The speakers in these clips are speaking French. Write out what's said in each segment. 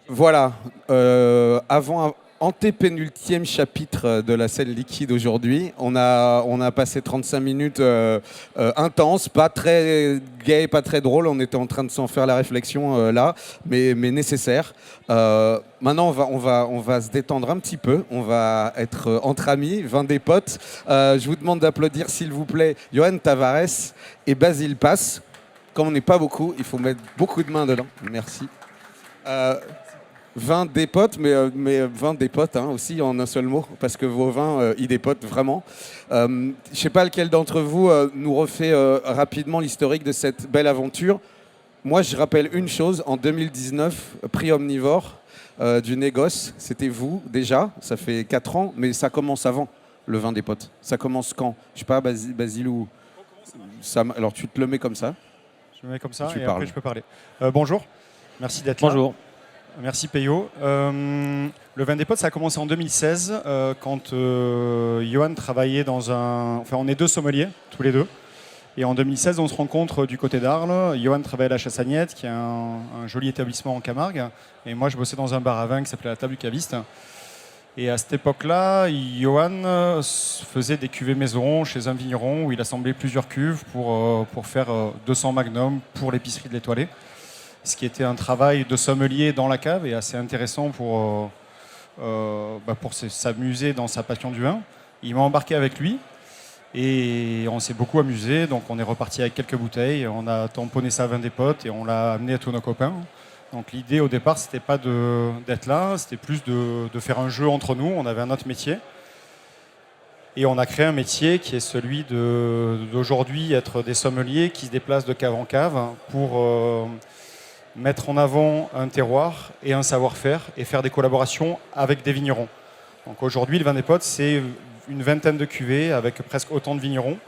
Voilà, avant antépénultième chapitre de la scène liquide aujourd'hui. On a passé 35 minutes intenses, pas très gay, pas très drôle. On était en train de s'en faire la réflexion là, mais nécessaire. Maintenant, on va se détendre un petit peu. On va être entre amis, vin des potes. Je vous demande d'applaudir, s'il vous plaît, Johan Tavares et Basile Pass. Comme on n'est pas beaucoup, il faut mettre beaucoup de mains dedans. Merci. Vin des potes, mais vin des potes hein, aussi en un seul mot, parce que vos vins, ils dépotent vraiment. Je ne sais pas lequel d'entre vous nous refait rapidement l'historique de cette belle aventure. Moi, je rappelle une chose, en 2019, prix Omnivore du négoce, c'était vous déjà, ça fait 4 ans, mais ça commence avant, le vin des potes. Ça commence quand? Je ne sais pas, Basile ou... Alors tu te le mets comme ça. Je me mets comme ça Tu et parles. après je peux parler. Bonjour, merci d'être là. Bonjour. Merci Peyo. Le vin des potes, ça a commencé en 2016 quand Johan travaillait dans un... Enfin, on est deux sommeliers, tous les deux. Et en 2016, on se rencontre du côté d'Arles. Johan travaille à la Chassagnette, qui est un joli établissement en Camargue. Et moi, je bossais dans un bar à vin qui s'appelait la Table du Caviste. Et à cette époque-là, Johan faisait des cuvées maison chez un vigneron où il assemblait plusieurs cuves pour faire 200 magnum pour l'épicerie de l'Étoilé. Ce qui était un travail de sommelier dans la cave et assez intéressant pour s'amuser dans sa passion du vin. Il m'a embarqué avec lui et on s'est beaucoup amusé. Donc on est reparti avec quelques bouteilles, on a tamponné ça à vin des potes et on l'a amené à tous nos copains. Donc l'idée au départ, c'était pas d'être là, c'était plus de faire un jeu entre nous. On avait un autre métier. Et on a créé un métier qui est celui d'aujourd'hui être des sommeliers qui se déplacent de cave en cave pour mettre en avant un terroir et un savoir-faire et faire des collaborations avec des vignerons. Donc aujourd'hui, le vin des potes, c'est une vingtaine de cuvées avec presque autant de vignerons.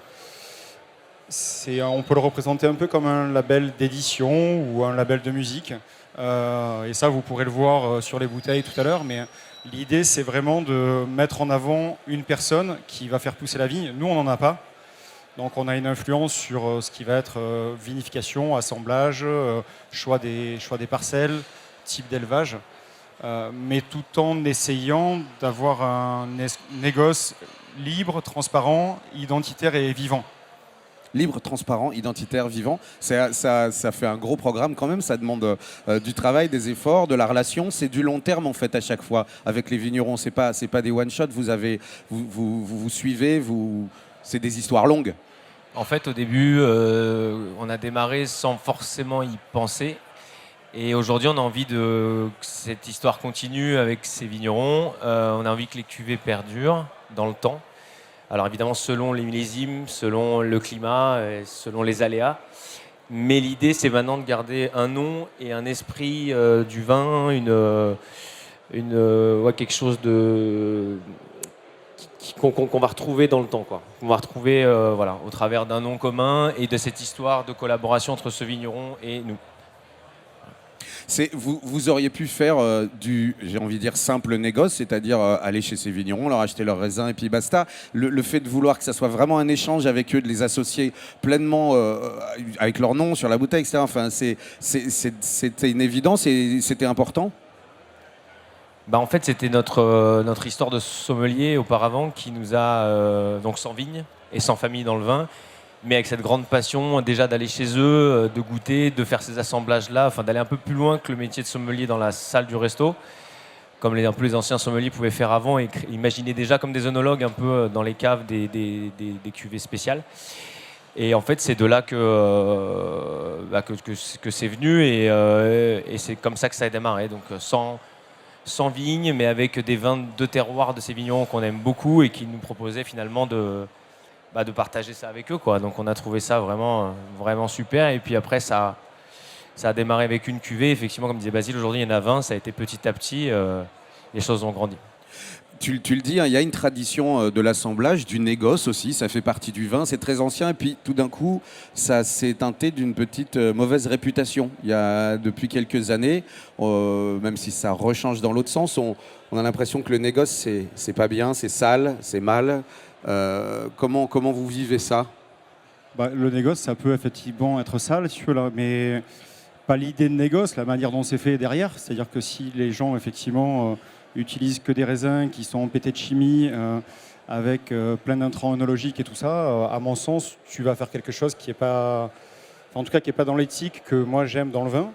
On peut le représenter un peu comme un label d'édition ou un label de musique. Et ça, vous pourrez le voir sur les bouteilles tout à l'heure. Mais l'idée, c'est vraiment de mettre en avant une personne qui va faire pousser la vigne. Nous, on n'en a pas. Donc on a une influence sur ce qui va être vinification, assemblage, choix des parcelles, type d'élevage, mais tout en essayant d'avoir un négoce libre, transparent, identitaire et vivant. Libre, transparent, identitaire, vivant. Ça fait un gros programme quand même. Ça demande du travail, des efforts, de la relation. C'est du long terme en fait à chaque fois avec les vignerons. C'est pas des one shot. Vous suivez. C'est des histoires longues. En fait, au début, on a démarré sans forcément y penser. Et aujourd'hui, on a envie que cette histoire continue avec ces vignerons. On a envie que les cuvées perdurent dans le temps. Alors évidemment, selon les millésimes, selon le climat, selon les aléas. Mais l'idée, c'est maintenant de garder un nom et un esprit du vin, quelque chose qu'on va retrouver dans le temps, quoi. On va retrouver au travers d'un nom commun et de cette histoire de collaboration entre ce vigneron et nous. Vous auriez pu faire j'ai envie de dire, simple négoce, c'est-à-dire aller chez ces vignerons, leur acheter leurs raisins et puis basta. Le fait de vouloir que ça soit vraiment un échange avec eux, de les associer pleinement avec leur nom sur la bouteille, etc. Enfin, c'était une évidence et c'était important. En fait, c'était notre histoire de sommelier auparavant qui nous a, donc sans vigne et sans famille dans le vin, mais avec cette grande passion déjà d'aller chez eux, de goûter, de faire ces assemblages-là, enfin d'aller un peu plus loin que le métier de sommelier dans la salle du resto, comme un peu les anciens sommeliers pouvaient faire avant et imaginer déjà comme des œnologues un peu dans les caves des cuvées spéciales. Et en fait, c'est de là que c'est venu et c'est comme ça que ça a démarré. Donc sans vigne, mais avec des vins de terroir de ces vignerons qu'on aime beaucoup et qui nous proposaient finalement de partager ça avec eux, quoi. Donc on a trouvé ça vraiment, vraiment super. Et puis après, ça a démarré avec une cuvée. Effectivement, comme disait Basile, aujourd'hui il y en a 20. Ça a été petit à petit, les choses ont grandi. Tu le dis, hein, il y a une tradition de l'assemblage, du négoce aussi, ça fait partie du vin, c'est très ancien, et puis tout d'un coup, ça s'est teinté d'une petite mauvaise réputation. Il y a depuis quelques années, même si ça rechange dans l'autre sens, on a l'impression que le négoce, c'est pas bien, c'est sale, c'est mal. Comment vous vivez ça? Le négoce, ça peut effectivement être sale, mais pas l'idée de négoce, la manière dont c'est fait derrière. C'est-à-dire que si les gens, effectivement, utilisent que des raisins qui sont pétés de chimie, avec plein d'intrants œnologiques et tout ça, à mon sens, tu vas faire quelque chose qui n'est pas... Enfin, en tout cas, qui n'est pas dans l'éthique que moi j'aime dans le vin.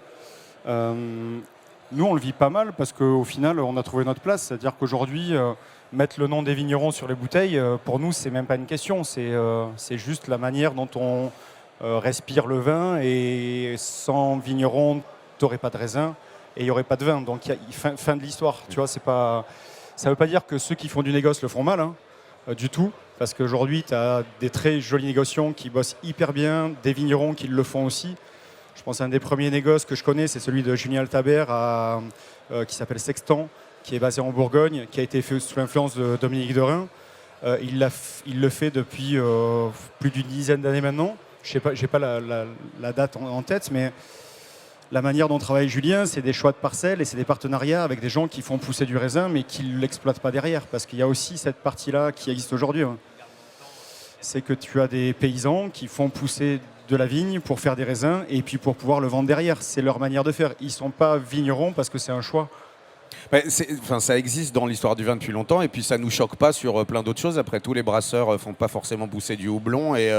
Nous, on le vit pas mal parce qu'au final, on a trouvé notre place. C'est-à-dire qu'aujourd'hui, mettre le nom des vignerons sur les bouteilles, pour nous, c'est même pas une question. C'est juste la manière dont on respire le vin. Et sans vigneron, tu n'aurais pas de raisin et il n'y aurait pas de vin. Donc, fin de l'histoire. Tu vois, ça ne veut pas dire que ceux qui font du négoce le font mal, hein, du tout. Parce qu'aujourd'hui, tu as des très jolis négociants qui bossent hyper bien, des vignerons qui le font aussi. Je pense à un des premiers négoces que je connais, c'est celui de Julien Altabert qui s'appelle Sextant, qui est basé en Bourgogne, qui a été fait sous l'influence de Dominique de Rhin. Il le fait depuis plus d'une dizaine d'années maintenant. Je n'ai pas la date en tête, mais la manière dont travaille Julien, c'est des choix de parcelles et c'est des partenariats avec des gens qui font pousser du raisin, mais qui ne l'exploitent pas derrière. Parce qu'il y a aussi cette partie-là qui existe aujourd'hui. Hein. C'est que tu as des paysans qui font pousser de la vigne pour faire des raisins et puis pour pouvoir le vendre derrière. C'est leur manière de faire. Ils ne sont pas vignerons parce que c'est un choix. Ça existe dans l'histoire du vin depuis longtemps et puis ça ne nous choque pas sur plein d'autres choses. Après tout, les brasseurs ne font pas forcément pousser du houblon et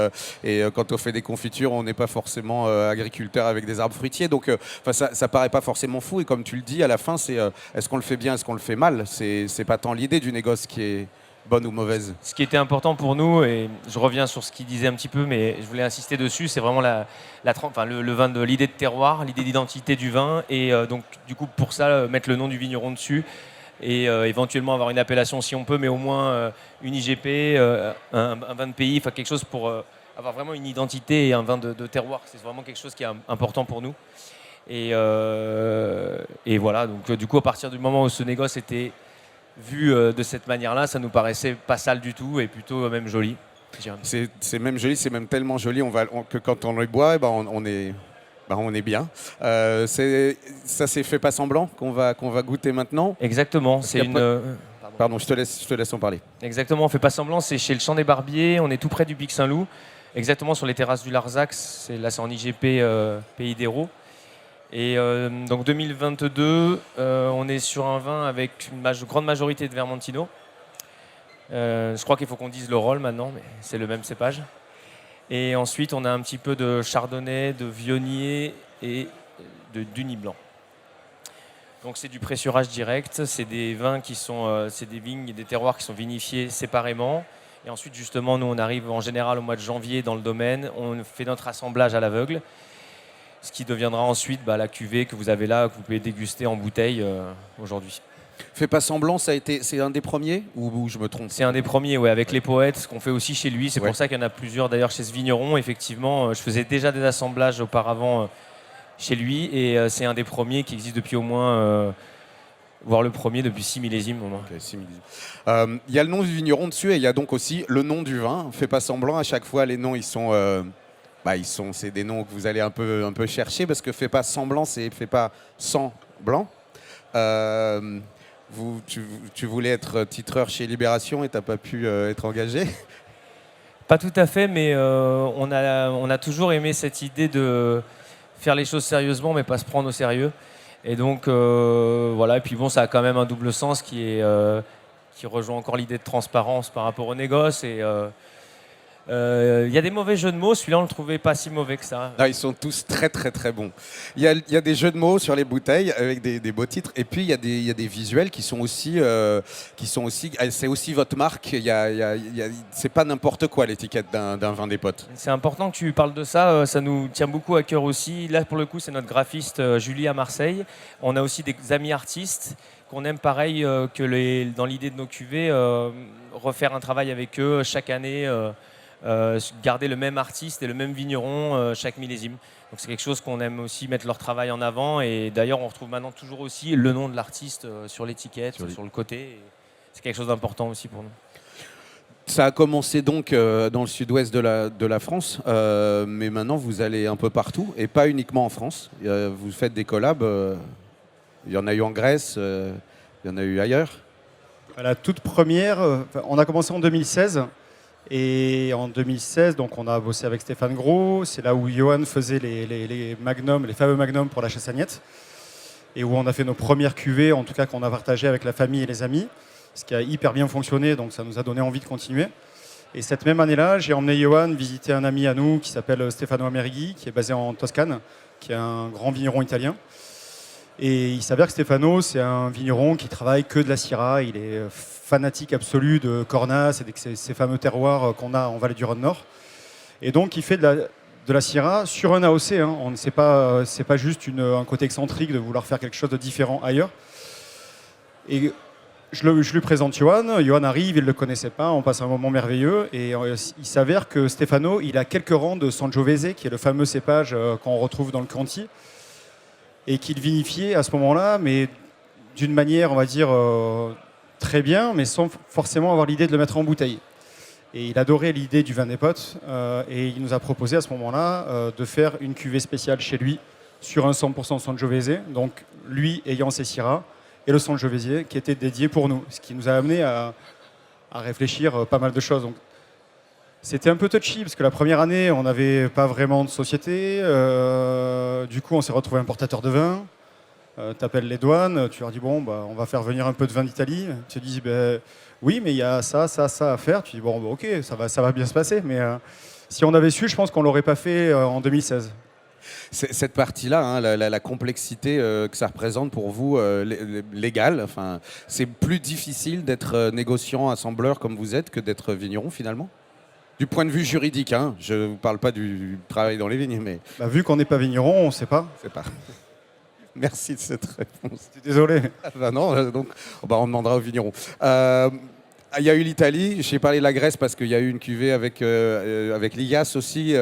quand on fait des confitures, on n'est pas forcément agriculteur avec des arbres fruitiers. Donc ça paraît pas forcément fou et comme tu le dis, à la fin, c'est est-ce qu'on le fait bien, est-ce qu'on le fait mal. C'est pas tant l'idée du négoce qui est bonne ou mauvaise. Ce qui était important pour nous, et je reviens sur ce qu'il disait un petit peu, mais je voulais insister dessus, c'est vraiment le vin de l'idée de terroir, l'idée d'identité du vin, et donc du coup pour ça mettre le nom du vigneron dessus, et éventuellement avoir une appellation si on peut, mais au moins une IGP, un vin de pays, enfin quelque chose pour avoir vraiment une identité et un vin de terroir. C'est vraiment quelque chose qui est important pour nous. Et voilà, donc du coup à partir du moment où ce négoce était vu de cette manière-là, ça nous paraissait pas sale du tout et plutôt même joli. C'est même joli, c'est même tellement joli que quand on le boit, on est bien. Ça c'est fait pas semblant qu'on va goûter maintenant. Exactement. Pardon, je te laisse en parler. Exactement, on fait pas semblant. C'est chez le Champ des Barbiers. On est tout près du Pic Saint-Loup, exactement sur les terrasses du Larzac. C'est en IGP Pays d'Hérault. Et donc 2022, on est sur un vin avec une grande majorité de Vermentino. Je crois qu'il faut qu'on dise le rôle maintenant, mais c'est le même cépage. Et ensuite, on a un petit peu de chardonnay, de vionnier et de Duny blanc. Donc c'est du pressurage direct. C'est des vins c'est des vignes et des terroirs qui sont vinifiés séparément. Et ensuite, justement, nous, on arrive en général au mois de janvier dans le domaine. On fait notre assemblage à l'aveugle. Ce qui deviendra ensuite la cuvée que vous avez là, que vous pouvez déguster en bouteille aujourd'hui. Fais pas semblant, c'est un des premiers ou je me trompe? C'est un des premiers, ouais, avec les poètes, ce qu'on fait aussi chez lui. C'est pour ça qu'il y en a plusieurs d'ailleurs chez ce vigneron. Effectivement, je faisais déjà des assemblages auparavant chez lui et c'est un des premiers qui existe depuis au moins, voire le premier depuis 6 millésimes au moins. Okay, 6 millésimes. Il y a le nom du vigneron dessus et il y a donc aussi le nom du vin. Fais pas semblant, à chaque fois les noms c'est des noms que vous allez un peu chercher parce que fais pas semblant, c'est fais pas sans blanc. Tu voulais être titreur chez Libération et t'as pas pu être engagé? Pas tout à fait, mais on a toujours aimé cette idée de faire les choses sérieusement, mais pas se prendre au sérieux. Et donc voilà. Et puis bon, ça a quand même un double sens qui rejoint encore l'idée de transparence par rapport au négoce et il y a des mauvais jeux de mots, celui-là on le trouvait pas si mauvais que ça. Ah, ils sont tous très très très bons. Il y a des jeux de mots sur les bouteilles avec des beaux titres et puis il y a des visuels qui sont aussi c'est aussi votre marque. C'est pas n'importe quoi l'étiquette d'un vin des potes. C'est important que tu parles de ça, ça nous tient beaucoup à cœur aussi. Là pour le coup c'est notre graphiste Julie à Marseille. On a aussi des amis artistes qu'on aime pareil dans l'idée de nos cuvées, refaire un travail avec eux chaque année. Garder le même artiste et le même vigneron chaque millésime. Donc c'est quelque chose qu'on aime aussi mettre leur travail en avant et d'ailleurs on retrouve maintenant toujours aussi le nom de l'artiste sur l'étiquette, sur le côté. C'est quelque chose d'important aussi pour nous. Ça a commencé donc dans le sud-ouest de la France, mais maintenant vous allez un peu partout et pas uniquement en France. Vous faites des collabs, il y en a eu en Grèce, il y en a eu ailleurs. La toute première, on a commencé en 2016. Et en 2016, donc, on a bossé avec Stéphane Gros. C'est là où Johan faisait les magnums, les fameux magnums pour la Chassagnette. Et où on a fait nos premières cuvées, en tout cas qu'on a partagées avec la famille et les amis. Ce qui a hyper bien fonctionné, donc ça nous a donné envie de continuer. Et cette même année-là, j'ai emmené Johan visiter un ami à nous qui s'appelle Stefano Amerighi, qui est basé en Toscane, qui est un grand vigneron italien. Et il s'avère que Stefano, c'est un vigneron qui travaille que de la Syrah. Il est fanatique absolu de Cornas et de ces fameux terroirs qu'on a en vallée du Rhône Nord. Et donc, il fait de la Syrah sur un AOC. Hein. C'est pas juste un côté excentrique de vouloir faire quelque chose de différent ailleurs. Et je lui présente Johan. Johan arrive, il ne le connaissait pas. On passe un moment merveilleux. Et il s'avère que Stefano, il a quelques rangs de Sangiovese, qui est le fameux cépage qu'on retrouve dans le Chianti, et qu'il vinifiait à ce moment-là, mais d'une manière, on va dire, très bien, mais sans forcément avoir l'idée de le mettre en bouteille. Et il adorait l'idée du vin des potes, et il nous a proposé à ce moment-là de faire une cuvée spéciale chez lui sur un 100% Sangiovese, donc lui ayant ses Syrah, et le Sangiovese qui était dédié pour nous, ce qui nous a amené à réfléchir pas mal de choses. Donc, c'était un peu touchy, parce que la première année, on n'avait pas vraiment de société. Du coup, on s'est retrouvé importateur de vin. Tu appelles les douanes, tu leur dis, bon, bah, on va faire venir un peu de vin d'Italie. Ils te disent, bah, oui, mais il y a ça à faire. Tu dis, bon, bah, ok, ça va bien se passer. Mais si on avait su, je pense qu'on ne l'aurait pas fait en 2016. Cette partie-là, hein, la complexité que ça représente pour vous, légale, enfin, c'est plus difficile d'être négociant, assembleur comme vous êtes que d'être vigneron finalement ? Du point de vue juridique, hein, je ne vous parle pas du travail dans les vignes, mais... Bah, vu qu'on n'est pas vigneron, on ne sait pas. C'est pas. Merci de cette réponse. Désolé. Ah bah non, donc on demandera aux vignerons. Il y a eu l'Italie, j'ai parlé de la Grèce parce qu'il y a eu une cuvée avec l'IGAS aussi,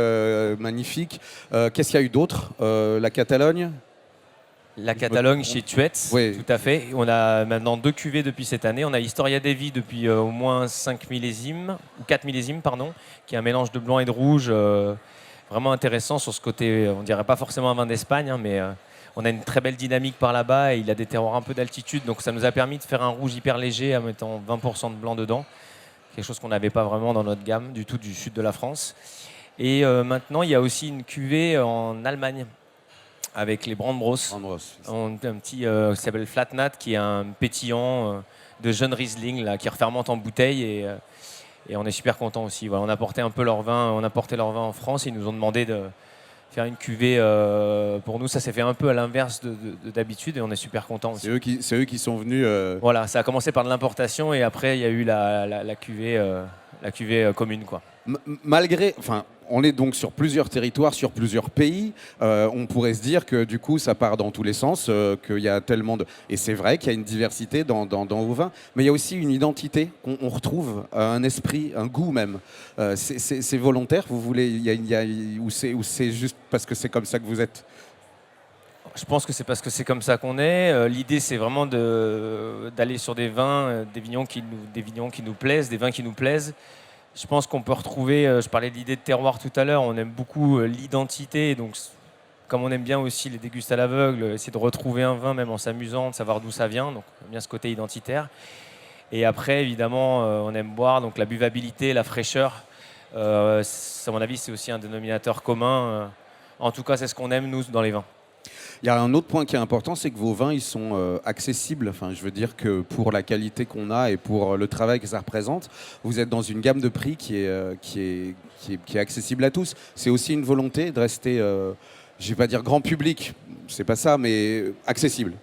magnifique. Qu'est-ce qu'il y a eu d'autre ? La Catalogne ? La Catalogne chez Tuets, oui. Tout à fait. On a maintenant 2 cuvées depuis cette année. On a Historia Devi depuis au moins 5 millésimes, ou 4 millésimes, pardon, qui est un mélange de blanc et de rouge, vraiment intéressant sur ce côté, on dirait pas forcément un vin d'Espagne, hein, mais on a une très belle dynamique par là-bas et il a des terroirs un peu d'altitude, donc ça nous a permis de faire un rouge hyper léger en mettant 20% de blanc dedans, quelque chose qu'on n'avait pas vraiment dans notre gamme du tout du sud de la France. Et maintenant, il y a aussi une cuvée en Allemagne, avec les Brandbros. On a un petit qui s'appelle Flatnat, qui est un pétillant de jeunes Riesling là, qui refermente en bouteille et on est super content aussi. Voilà, on a porté leur vin en France et ils nous ont demandé de faire une cuvée pour nous. Ça s'est fait un peu à l'inverse d'habitude et on est super content aussi. C'est eux qui sont venus. Voilà, ça a commencé par de l'importation et après il y a eu la cuvée commune, quoi. Malgré, enfin, on est donc sur plusieurs territoires, sur plusieurs pays. On pourrait se dire que du coup, ça part dans tous les sens, qu'il y a tellement de... Et c'est vrai qu'il y a une diversité dans vos vins, mais il y a aussi une identité qu'on retrouve, un esprit, un goût même. C'est volontaire, vous voulez, ou c'est juste parce que c'est comme ça que vous êtes ? Je pense que c'est parce que c'est comme ça qu'on est. L'idée, c'est vraiment d'aller sur des vins, des vignerons qui nous plaisent, des vins qui nous plaisent. Je pense qu'on peut retrouver, je parlais de l'idée de terroir tout à l'heure, on aime beaucoup l'identité, donc comme on aime bien aussi les dégustes à l'aveugle, essayer de retrouver un vin même en s'amusant, de savoir d'où ça vient, donc on aime bien ce côté identitaire. Et après, évidemment, on aime boire, donc la buvabilité, la fraîcheur, à mon avis, c'est aussi un dénominateur commun. En tout cas, c'est ce qu'on aime, nous, dans les vins. Il y a un autre point qui est important, c'est que vos vins, ils sont accessibles. Enfin, je veux dire que pour la qualité qu'on a et pour le travail que ça représente, vous êtes dans une gamme de prix qui est accessible à tous. C'est aussi une volonté de rester, je vais pas dire grand public, c'est pas ça, mais accessible.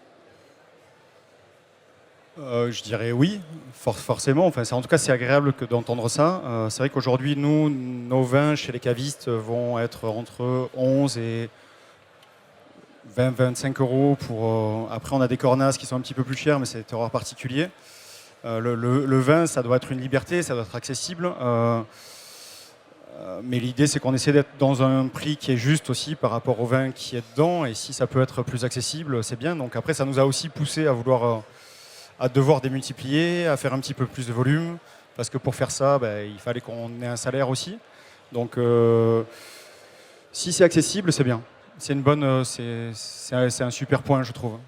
Je dirais oui, forcément. Enfin, en tout cas, c'est agréable d'entendre ça. C'est vrai qu'aujourd'hui, nos vins chez les cavistes vont être entre 11 et 20-25 euros. Après, on a des cornas qui sont un petit peu plus chers, mais c'est des terroirs particuliers. Le vin, ça doit être une liberté, ça doit être accessible. Mais l'idée, c'est qu'on essaie d'être dans un prix qui est juste aussi par rapport au vin qui est dedans. Et si ça peut être plus accessible, c'est bien. Donc après, ça nous a aussi poussé à vouloir... à devoir démultiplier, à faire un petit peu plus de volume, parce que pour faire ça, il fallait qu'on ait un salaire aussi. Donc, si c'est accessible, c'est bien. C'est une bonne, c'est un super point, je trouve.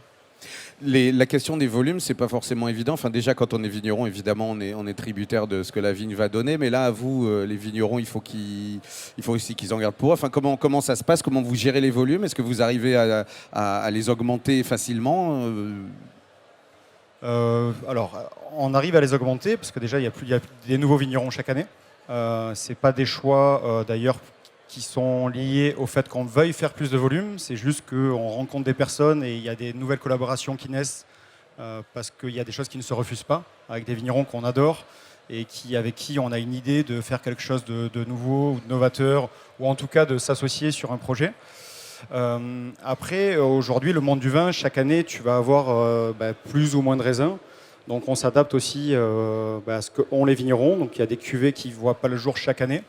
La question des volumes, c'est pas forcément évident. Enfin, déjà, quand on est vigneron, évidemment, on est tributaire de ce que la vigne va donner. Mais là, à vous, les vignerons, il faut aussi qu'ils en gardent pour eux. Enfin, comment ça se passe? Comment vous gérez les volumes? Est-ce que vous arrivez à les augmenter facilement? Alors, on arrive à les augmenter parce que déjà, il y a des nouveaux vignerons chaque année. C'est pas des choix, d'ailleurs, qui sont liés au fait qu'on veuille faire plus de volume. C'est juste qu'on rencontre des personnes et il y a des nouvelles collaborations qui naissent parce qu'il y a des choses qui ne se refusent pas avec des vignerons qu'on adore et avec qui on a une idée de faire quelque chose de nouveau ou de novateur ou en tout cas de s'associer sur un projet. Après, aujourd'hui, le monde du vin, chaque année, tu vas avoir plus ou moins de raisins. Donc on s'adapte aussi à ce qu'ont les vignerons. Donc il y a des cuvées qui ne voient pas le jour chaque année.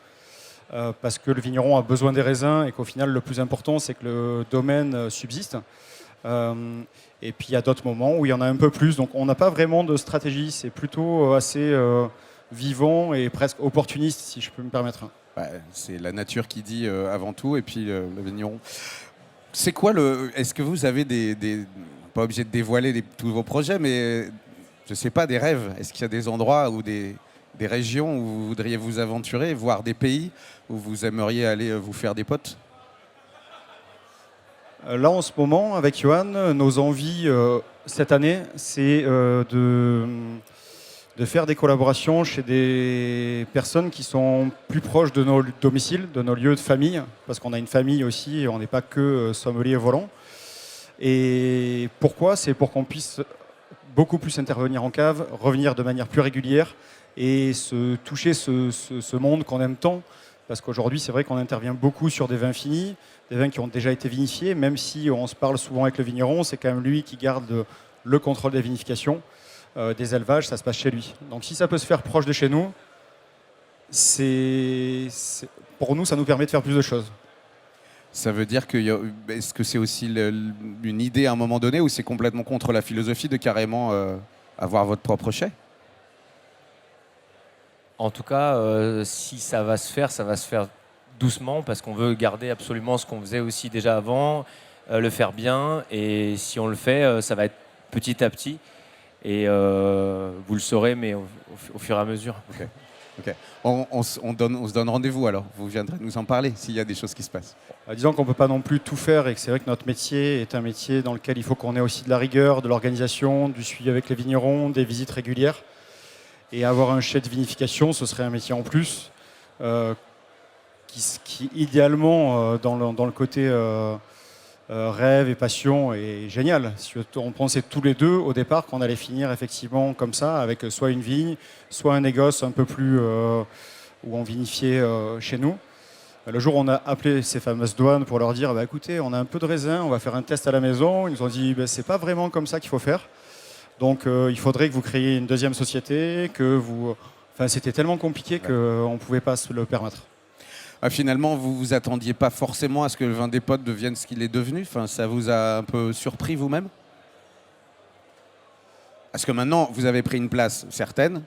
Parce que le vigneron a besoin des raisins et qu'au final, le plus important, c'est que le domaine subsiste. Et puis, il y a d'autres moments où il y en a un peu plus. Donc, on n'a pas vraiment de stratégie. C'est plutôt assez vivant et presque opportuniste, si je peux me permettre. C'est la nature qui dit avant tout, et puis le vigneron. C'est quoi Est-ce que vous avez pas obligé de dévoiler tous vos projets, mais je sais pas, des rêves? Est-ce qu'il y a des endroits ou des régions où vous voudriez vous aventurer, voire des pays où vous aimeriez aller vous faire des potes? Là, en ce moment, avec Johan, nos envies cette année, c'est de faire des collaborations chez des personnes qui sont plus proches de nos domiciles, de nos lieux de famille, parce qu'on a une famille aussi et on n'est pas que sommelier volant. Et pourquoi? C'est pour qu'on puisse beaucoup plus intervenir en cave, revenir de manière plus régulière et se toucher ce monde qu'on aime tant. Parce qu'aujourd'hui, c'est vrai qu'on intervient beaucoup sur des vins finis, des vins qui ont déjà été vinifiés, même si on se parle souvent avec le vigneron, c'est quand même lui qui garde le contrôle des vinifications. Des élevages, ça se passe chez lui. Donc si ça peut se faire proche de chez nous, pour nous, ça nous permet de faire plus de choses. Ça veut dire est-ce que c'est aussi une idée à un moment donné ou c'est complètement contre la philosophie de carrément avoir votre propre chai? En tout cas, si ça va se faire doucement parce qu'on veut garder absolument ce qu'on faisait aussi déjà avant, le faire bien. Et si on le fait, ça va être petit à petit. Et vous le saurez, mais au fur et à mesure. Ok. On se donne rendez-vous alors. Vous viendrez nous en parler s'il y a des choses qui se passent. Disons qu'on ne peut pas non plus tout faire et que c'est vrai que notre métier est un métier dans lequel il faut qu'on ait aussi de la rigueur, de l'organisation, du suivi avec les vignerons, des visites régulières. Et avoir un chai de vinification, ce serait un métier en plus qui idéalement, dans le côté rêve et passion, est génial. Si on pensait tous les deux au départ qu'on allait finir effectivement comme ça, avec soit une vigne, soit un négoce un peu plus où on vinifiait chez nous. Le jour où on a appelé ces fameuses douanes pour leur dire écoutez, on a un peu de raisin, on va faire un test à la maison, ils nous ont dit c'est pas vraiment comme ça qu'il faut faire. Donc il faudrait que vous créiez une deuxième société, c'était tellement compliqué qu'on ne pouvait pas se le permettre. Finalement, vous vous attendiez pas forcément à ce que le vin des potes devienne ce qu'il est devenu. Ça vous a un peu surpris vous-même? Parce que maintenant, vous avez pris une place certaine,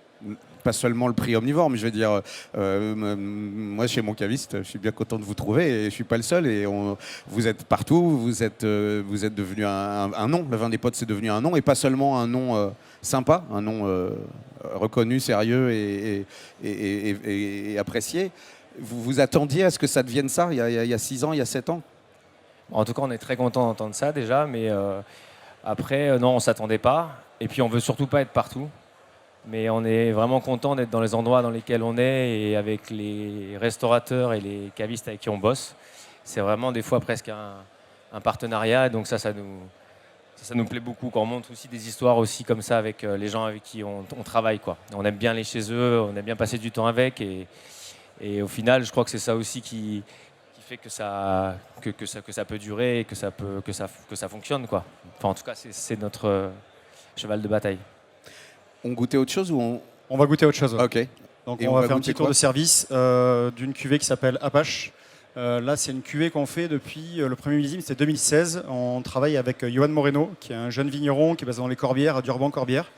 pas seulement le prix omnivore, mais je veux dire, moi, chez mon caviste, je suis bien content de vous trouver et je ne suis pas le seul. Et vous êtes partout, vous êtes devenu un nom. Le vin des potes, c'est devenu un nom et pas seulement un nom sympa, un nom reconnu, sérieux et apprécié. Vous vous attendiez à ce que ça devienne ça il y a 6 ans, il y a 7 ans? En tout cas, on est très content d'entendre ça déjà, mais après, non, on ne s'attendait pas. Et puis, on ne veut surtout pas être partout. Mais on est vraiment content d'être dans les endroits dans lesquels on est et avec les restaurateurs et les cavistes avec qui on bosse. C'est vraiment des fois presque un partenariat. Donc ça nous plaît beaucoup. Quand on montre aussi des histoires aussi comme ça avec les gens avec qui on travaille, quoi. On aime bien aller chez eux, on aime bien passer du temps avec. Et au final, je crois que c'est ça aussi qui fait que ça peut durer et que ça fonctionne, quoi. Enfin, en tout cas, c'est notre cheval de bataille. On goûtait autre chose ou on va goûter autre chose. Ouais. Ok. Donc on va faire un petit tour de service d'une cuvée qui s'appelle Apache. Là, c'est une cuvée qu'on fait depuis le premier millésime, c'était 2016. On travaille avec Johan Moreno, qui est un jeune vigneron qui est basé dans les Corbières, à Durban-Corbières,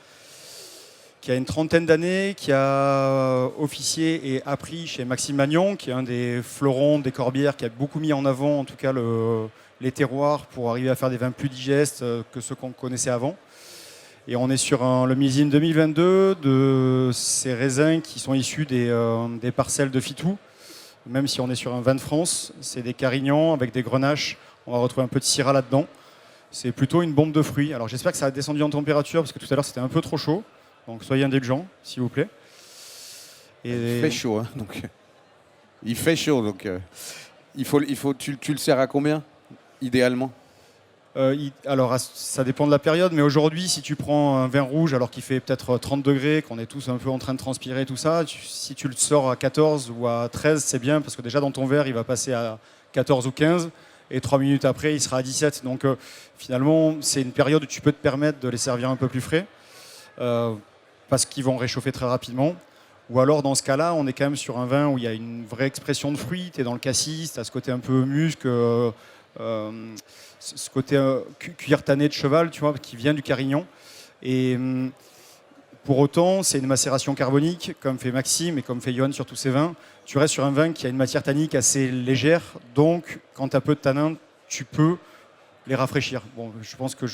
qui a une trentaine d'années, qui a officié et appris chez Maxime Magnon, qui est un des fleurons des Corbières, qui a beaucoup mis en avant, en tout cas, les terroirs pour arriver à faire des vins plus digestes que ceux qu'on connaissait avant. Et on est sur le millésime 2022 de ces raisins qui sont issus des parcelles de Fitou. Même si on est sur un vin de France, c'est des Carignans avec des Grenaches. On va retrouver un peu de Syrah là-dedans. C'est plutôt une bombe de fruits. Alors j'espère que ça a descendu en température parce que tout à l'heure c'était un peu trop chaud. Donc soyez indulgents, s'il vous plaît. Il fait chaud, hein, donc. Il fait chaud, donc. Tu le sers à combien, idéalement? Alors, ça dépend de la période, mais aujourd'hui, si tu prends un vin rouge alors qu'il fait peut-être 30 degrés, qu'on est tous un peu en train de transpirer, tout ça, si tu le sors à 14 ou à 13, c'est bien, parce que déjà dans ton verre, il va passer à 14 ou 15, et 3 minutes après, il sera à 17. Donc, finalement, c'est une période où tu peux te permettre de les servir un peu plus frais, parce qu'ils vont réchauffer très rapidement. Ou alors, dans ce cas-là, on est quand même sur un vin où il y a une vraie expression de fruits, tu es dans le cassis, tu as ce côté un peu musc, ce côté cuir tanné de cheval, tu vois, qui vient du Carignan. Et pour autant, c'est une macération carbonique, comme fait Maxime et comme fait Johan sur tous ses vins. Tu restes sur un vin qui a une matière tannique assez légère, donc quand tu as peu de tanin, tu peux les rafraîchir. Bon, je pense que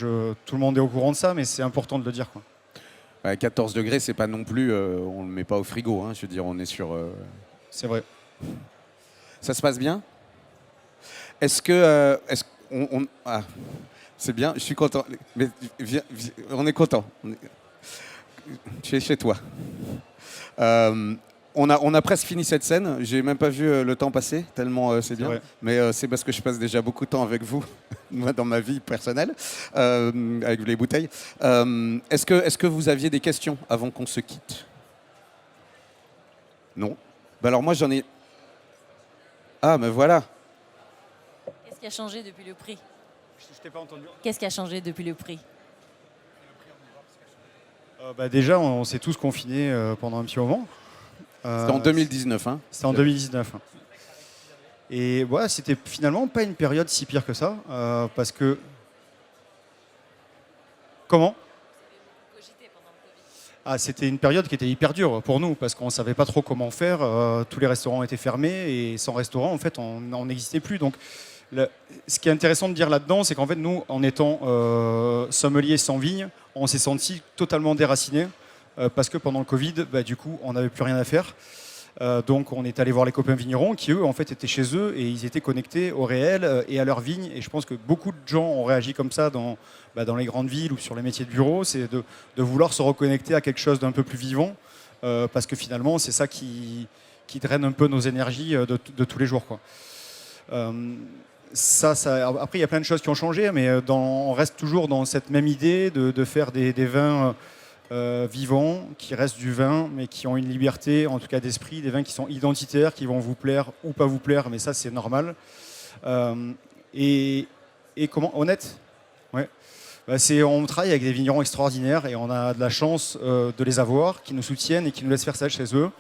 tout le monde est au courant de ça, mais c'est important de le dire, quoi. 14 degrés, c'est pas non plus... on le met pas au frigo, hein, je veux dire, on est sur... C'est vrai. Ça se passe bien? Est-ce que... c'est bien, je suis content. Mais on est content. Tu es chez toi. On a presque fini cette scène. J'ai même pas vu le temps passer, tellement c'est bien. Vrai. Mais c'est parce que je passe déjà beaucoup de temps avec vous, moi, dans ma vie personnelle, avec les bouteilles. Est-ce que vous aviez des questions avant qu'on se quitte? Non. Ben alors moi j'en ai... Ah, mais voilà. Qu'est-ce qui a changé depuis le prix? Je t'ai pas entendu. Qu'est-ce qui a changé depuis le prix? Déjà, on s'est tous confinés pendant un petit moment. C'était en 2019, hein? C'était en 2019. Et voilà, c'était finalement pas une période si pire que ça, parce que... Comment? C'était une période qui était hyper dure pour nous, parce qu'on ne savait pas trop comment faire. Tous les restaurants étaient fermés, et sans restaurant, en fait, on n'existait plus. Donc, ce qui est intéressant de dire là-dedans, c'est qu'en fait, nous, en étant sommeliers sans vigne, on s'est senti totalement déracinés, parce que pendant le Covid, du coup, on n'avait plus rien à faire. Donc, on est allé voir les copains vignerons qui, eux, en fait, étaient chez eux et ils étaient connectés au réel et à leurs vignes. Et je pense que beaucoup de gens ont réagi comme ça dans les grandes villes ou sur les métiers de bureau, c'est de vouloir se reconnecter à quelque chose d'un peu plus vivant, parce que finalement, c'est ça qui draine un peu nos énergies de tous les jours, quoi. Après, il y a plein de choses qui ont changé, mais on reste toujours dans cette même idée de faire des vins vivants, qui restent du vin, mais qui ont une liberté, en tout cas d'esprit, des vins qui sont identitaires, qui vont vous plaire ou pas vous plaire, mais ça, c'est normal. Et comment? Honnête? Ouais. On travaille avec des vignerons extraordinaires et on a de la chance de les avoir, qui nous soutiennent et qui nous laissent faire ça chez eux.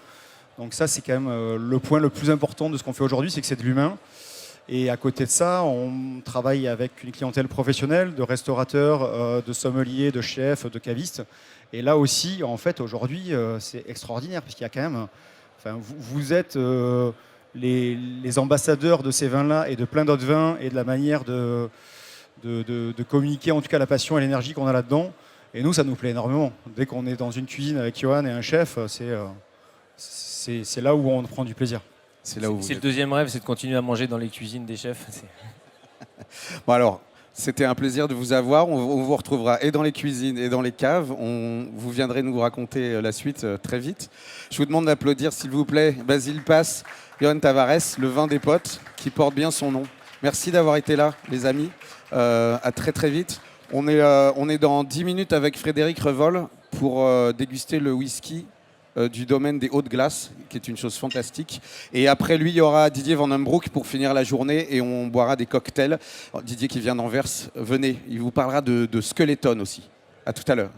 Donc ça, c'est quand même le point le plus important de ce qu'on fait aujourd'hui, c'est que c'est de l'humain. Et à côté de ça, on travaille avec une clientèle professionnelle, de restaurateurs, de sommeliers, de chefs, de cavistes. Et là aussi, en fait, aujourd'hui, c'est extraordinaire, parce qu'il y a quand même... vous êtes les ambassadeurs de ces vins-là et de plein d'autres vins et de la manière de communiquer, en tout cas, la passion et l'énergie qu'on a là-dedans. Et nous, ça nous plaît énormément. Dès qu'on est dans une cuisine avec Johan et un chef, c'est là où on prend du plaisir. C'est le deuxième rêve, c'est de continuer à manger dans les cuisines des chefs. Bon alors, c'était un plaisir de vous avoir. On vous retrouvera et dans les cuisines et dans les caves. Vous viendrez nous raconter la suite très vite. Je vous demande d'applaudir, s'il vous plaît, Basile Passe, Johan Tavares, le vin des potes, qui porte bien son nom. Merci d'avoir été là, les amis. À très très vite. On est dans 10 minutes avec Frédéric Revol pour déguster le whisky du domaine des Hautes Glaces, qui est une chose fantastique. Et après lui, il y aura Didier Van Hembroek pour finir la journée et on boira des cocktails. Alors, Didier qui vient d'Anvers, venez, il vous parlera de Skeleton aussi. À tout à l'heure.